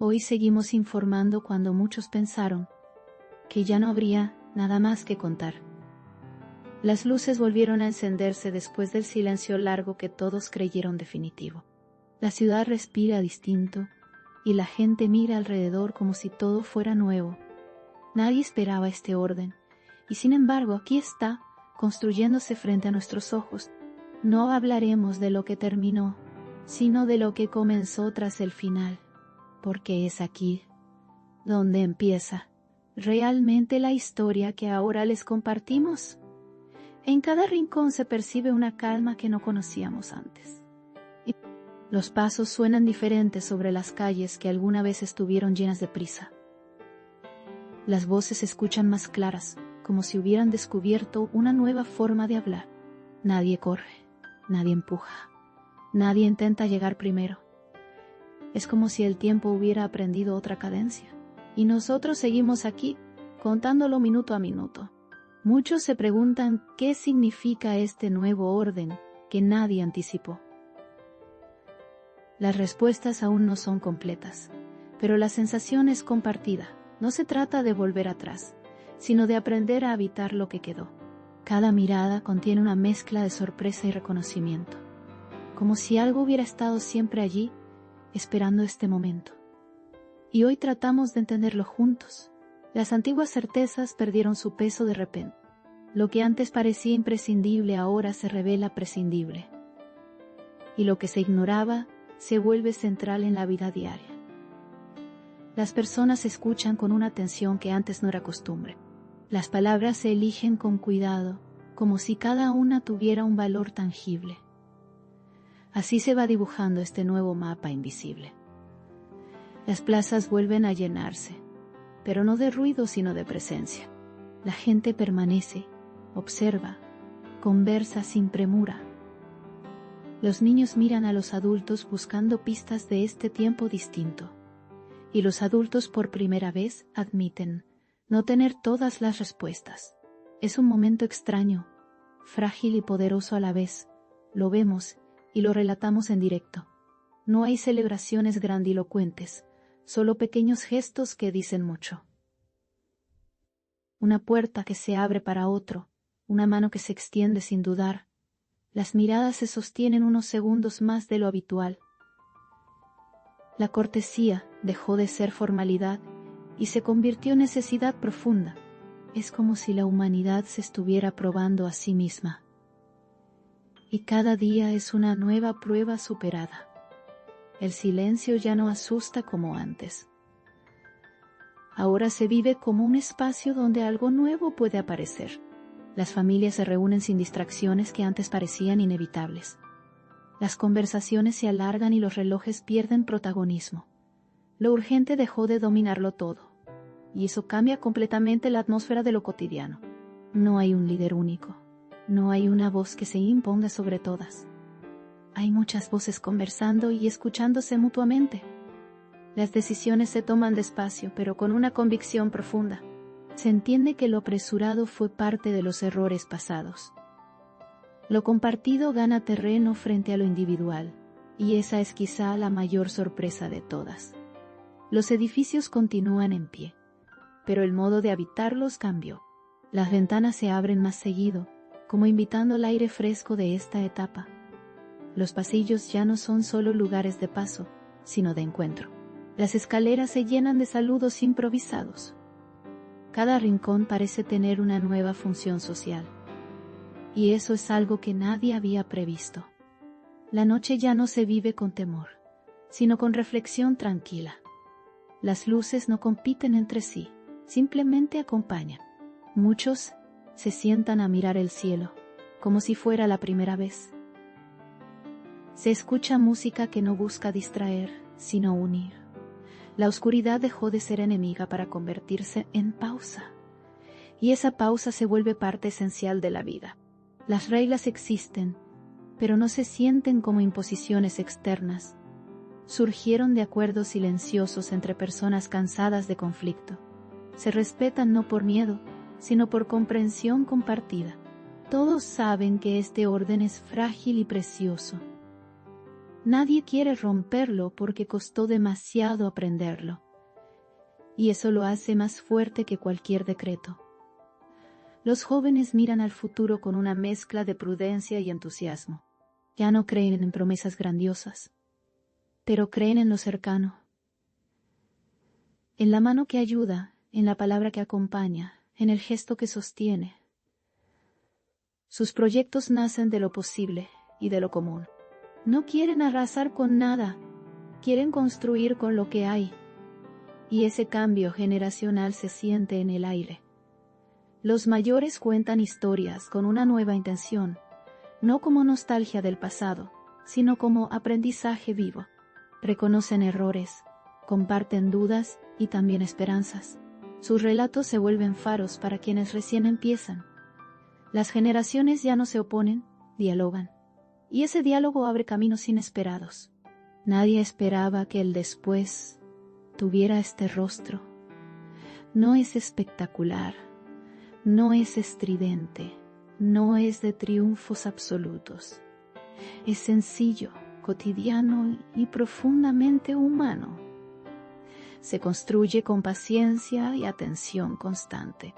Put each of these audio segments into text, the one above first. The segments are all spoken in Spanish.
Hoy seguimos informando cuando muchos pensaron que ya no habría nada más que contar. Las luces volvieron a encenderse después del silencio largo que todos creyeron definitivo. La ciudad respira distinto y la gente mira alrededor como si todo fuera nuevo. Nadie esperaba este orden, y sin embargo aquí está, construyéndose frente a nuestros ojos. No hablaremos de lo que terminó, sino de lo que comenzó tras el final, porque es aquí donde empieza realmente la historia que ahora les compartimos. En cada rincón se percibe una calma que no conocíamos antes. Y los pasos suenan diferentes sobre las calles que alguna vez estuvieron llenas de prisa. Las voces se escuchan más claras, como si hubieran descubierto una nueva forma de hablar. Nadie corre, nadie empuja, nadie intenta llegar primero. Es como si el tiempo hubiera aprendido otra cadencia. Y nosotros seguimos aquí, contándolo minuto a minuto. Muchos se preguntan qué significa este nuevo orden que nadie anticipó. Las respuestas aún no son completas, pero la sensación es compartida. No se trata de volver atrás, sino de aprender a habitar lo que quedó. Cada mirada contiene una mezcla de sorpresa y reconocimiento, como si algo hubiera estado siempre allí, esperando este momento. Y hoy tratamos de entenderlo juntos. Las antiguas certezas perdieron su peso de repente. Lo que antes parecía imprescindible ahora se revela prescindible. Y lo que se ignoraba se vuelve central en la vida diaria. Las personas escuchan con una atención que antes no era costumbre. Las palabras se eligen con cuidado, como si cada una tuviera un valor tangible. Así se va dibujando este nuevo mapa invisible. Las plazas vuelven a llenarse, pero no de ruido sino de presencia. La gente permanece, observa, conversa sin premura. Los niños miran a los adultos buscando pistas de este tiempo distinto. Y los adultos por primera vez admiten no tener todas las respuestas. Es un momento extraño, frágil y poderoso a la vez. Lo vemos y lo relatamos en directo. No hay celebraciones grandilocuentes, solo pequeños gestos que dicen mucho. Una puerta que se abre para otro, una mano que se extiende sin dudar. Las miradas se sostienen unos segundos más de lo habitual. La cortesía dejó de ser formalidad y se convirtió en necesidad profunda. Es como si la humanidad se estuviera probando a sí misma. Y cada día es una nueva prueba superada. El silencio ya no asusta como antes. Ahora se vive como un espacio donde algo nuevo puede aparecer. Las familias se reúnen sin distracciones que antes parecían inevitables. Las conversaciones se alargan y los relojes pierden protagonismo. Lo urgente dejó de dominarlo todo. Y eso cambia completamente la atmósfera de lo cotidiano. No hay un líder único. No hay una voz que se imponga sobre todas. Hay muchas voces conversando y escuchándose mutuamente. Las decisiones se toman despacio, pero con una convicción profunda. Se entiende que lo apresurado fue parte de los errores pasados. Lo compartido gana terreno frente a lo individual, y esa es quizá la mayor sorpresa de todas. Los edificios continúan en pie, pero el modo de habitarlos cambió. Las ventanas se abren más seguido, como invitando el aire fresco de esta etapa. Los pasillos ya no son solo lugares de paso, sino de encuentro. Las escaleras se llenan de saludos improvisados. Cada rincón parece tener una nueva función social. Y eso es algo que nadie había previsto. La noche ya no se vive con temor, sino con reflexión tranquila. Las luces no compiten entre sí, simplemente acompañan. Muchos se sientan a mirar el cielo, como si fuera la primera vez. Se escucha música que no busca distraer, sino unir. La oscuridad dejó de ser enemiga para convertirse en pausa. Y esa pausa se vuelve parte esencial de la vida. Las reglas existen, pero no se sienten como imposiciones externas. Surgieron de acuerdos silenciosos entre personas cansadas de conflicto. Se respetan no por miedo, sino por comprensión compartida. Todos saben que este orden es frágil y precioso. Nadie quiere romperlo porque costó demasiado aprenderlo. Y eso lo hace más fuerte que cualquier decreto. Los jóvenes miran al futuro con una mezcla de prudencia y entusiasmo. Ya no creen en promesas grandiosas, pero creen en lo cercano. En la mano que ayuda, en la palabra que acompaña, en el gesto que sostiene. Sus proyectos nacen de lo posible y de lo común. No quieren arrasar con nada, quieren construir con lo que hay. Y ese cambio generacional se siente en el aire. Los mayores cuentan historias con una nueva intención, no como nostalgia del pasado, sino como aprendizaje vivo. Reconocen errores, comparten dudas y también esperanzas. Sus relatos se vuelven faros para quienes recién empiezan. Las generaciones ya no se oponen, dialogan. Y ese diálogo abre caminos inesperados. Nadie esperaba que el después tuviera este rostro. No es espectacular, no es estridente, no es de triunfos absolutos. Es sencillo, cotidiano y profundamente humano. Se construye con paciencia y atención constante.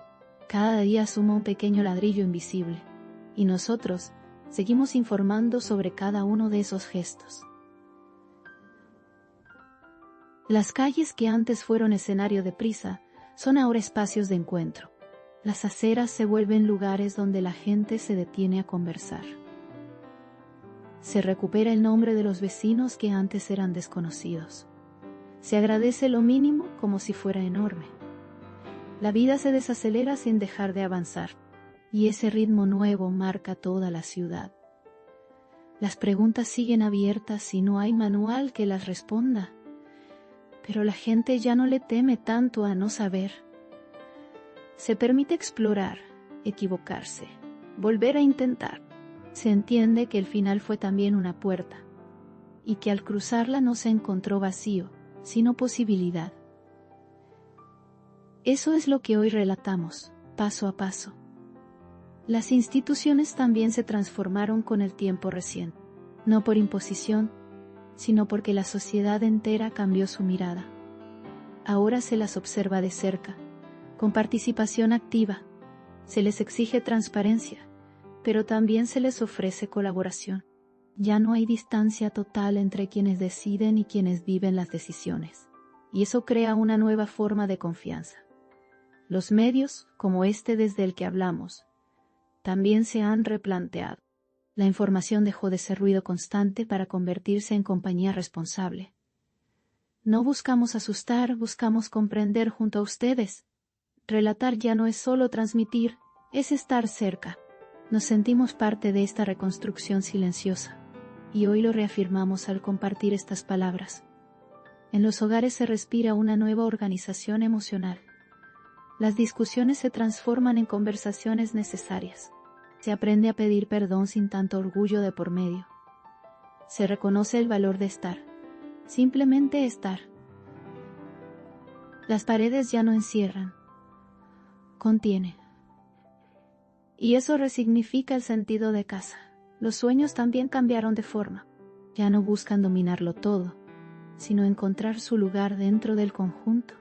Cada día suma un pequeño ladrillo invisible, y nosotros seguimos informando sobre cada uno de esos gestos. Las calles que antes fueron escenario de prisa son ahora espacios de encuentro. Las aceras se vuelven lugares donde la gente se detiene a conversar. Se recupera el nombre de los vecinos que antes eran desconocidos. Se agradece lo mínimo como si fuera enorme. La vida se desacelera sin dejar de avanzar, y ese ritmo nuevo marca toda la ciudad. Las preguntas siguen abiertas y no hay manual que las responda. Pero la gente ya no le teme tanto a no saber. Se permite explorar, equivocarse, volver a intentar. Se entiende que el final fue también una puerta, y que al cruzarla no se encontró vacío, sino posibilidad. Eso es lo que hoy relatamos, paso a paso. Las instituciones también se transformaron con el tiempo reciente, no por imposición, sino porque la sociedad entera cambió su mirada. Ahora se las observa de cerca, con participación activa. Se les exige transparencia, pero también se les ofrece colaboración. Ya no hay distancia total entre quienes deciden y quienes viven las decisiones, y eso crea una nueva forma de confianza. Los medios, como este desde el que hablamos, también se han replanteado. La información dejó de ser ruido constante para convertirse en compañía responsable. No buscamos asustar, buscamos comprender junto a ustedes. Relatar ya no es solo transmitir, es estar cerca. Nos sentimos parte de esta reconstrucción silenciosa, y hoy lo reafirmamos al compartir estas palabras. En los hogares se respira una nueva organización emocional. Las discusiones se transforman en conversaciones necesarias. Se aprende a pedir perdón sin tanto orgullo de por medio. Se reconoce el valor de estar. Simplemente estar. Las paredes ya no encierran. Contiene. Y eso resignifica el sentido de casa. Los sueños también cambiaron de forma. Ya no buscan dominarlo todo, sino encontrar su lugar dentro del conjunto.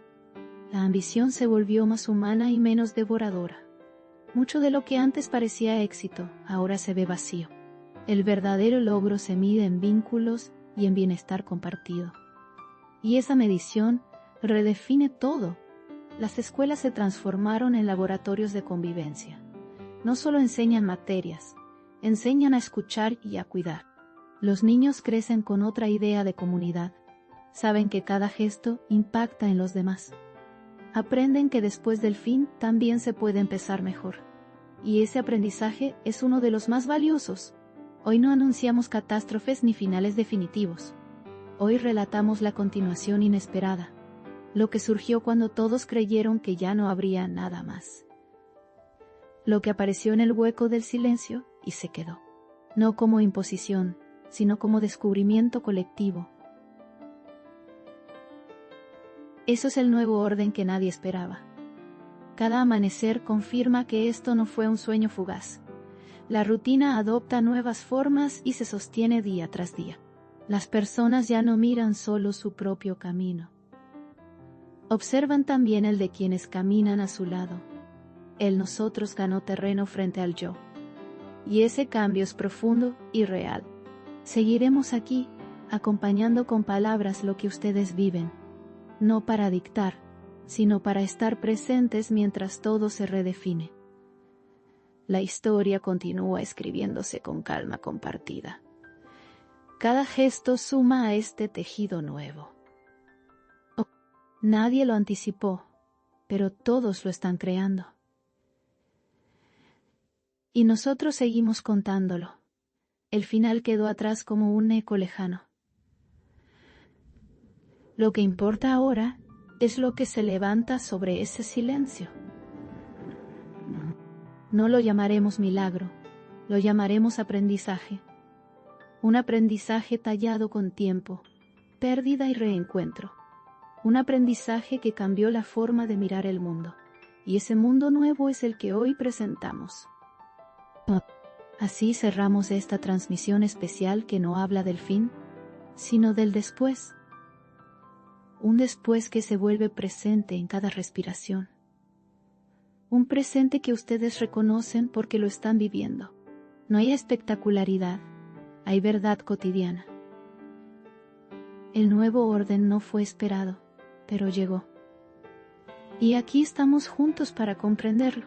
La ambición se volvió más humana y menos devoradora. Mucho de lo que antes parecía éxito, ahora se ve vacío. El verdadero logro se mide en vínculos y en bienestar compartido. Y esa medición redefine todo. Las escuelas se transformaron en laboratorios de convivencia. No solo enseñan materias, enseñan a escuchar y a cuidar. Los niños crecen con otra idea de comunidad. Saben que cada gesto impacta en los demás. Aprenden que después del fin también se puede empezar mejor. Y ese aprendizaje es uno de los más valiosos. Hoy no anunciamos catástrofes ni finales definitivos. Hoy relatamos la continuación inesperada. Lo que surgió cuando todos creyeron que ya no habría nada más. Lo que apareció en el hueco del silencio y se quedó. No como imposición, sino como descubrimiento colectivo. Eso es el nuevo orden que nadie esperaba. Cada amanecer confirma que esto no fue un sueño fugaz. La rutina adopta nuevas formas y se sostiene día tras día. Las personas ya no miran solo su propio camino. Observan también el de quienes caminan a su lado. El nosotros ganó terreno frente al yo. Y ese cambio es profundo y real. Seguiremos aquí, acompañando con palabras lo que ustedes viven. No para dictar, sino para estar presentes mientras todo se redefine. La historia continúa escribiéndose con calma compartida. Cada gesto suma a este tejido nuevo. Nadie lo anticipó, pero todos lo están creando. Y nosotros seguimos contándolo. El final quedó atrás como un eco lejano. Lo que importa ahora es lo que se levanta sobre ese silencio. No lo llamaremos milagro, lo llamaremos aprendizaje. Un aprendizaje tallado con tiempo, pérdida y reencuentro. Un aprendizaje que cambió la forma de mirar el mundo. Y ese mundo nuevo es el que hoy presentamos. Así cerramos esta transmisión especial que no habla del fin, sino del después. Un después que se vuelve presente en cada respiración. Un presente que ustedes reconocen porque lo están viviendo. No hay espectacularidad, hay verdad cotidiana. El nuevo orden no fue esperado, pero llegó. Y aquí estamos juntos para comprenderlo.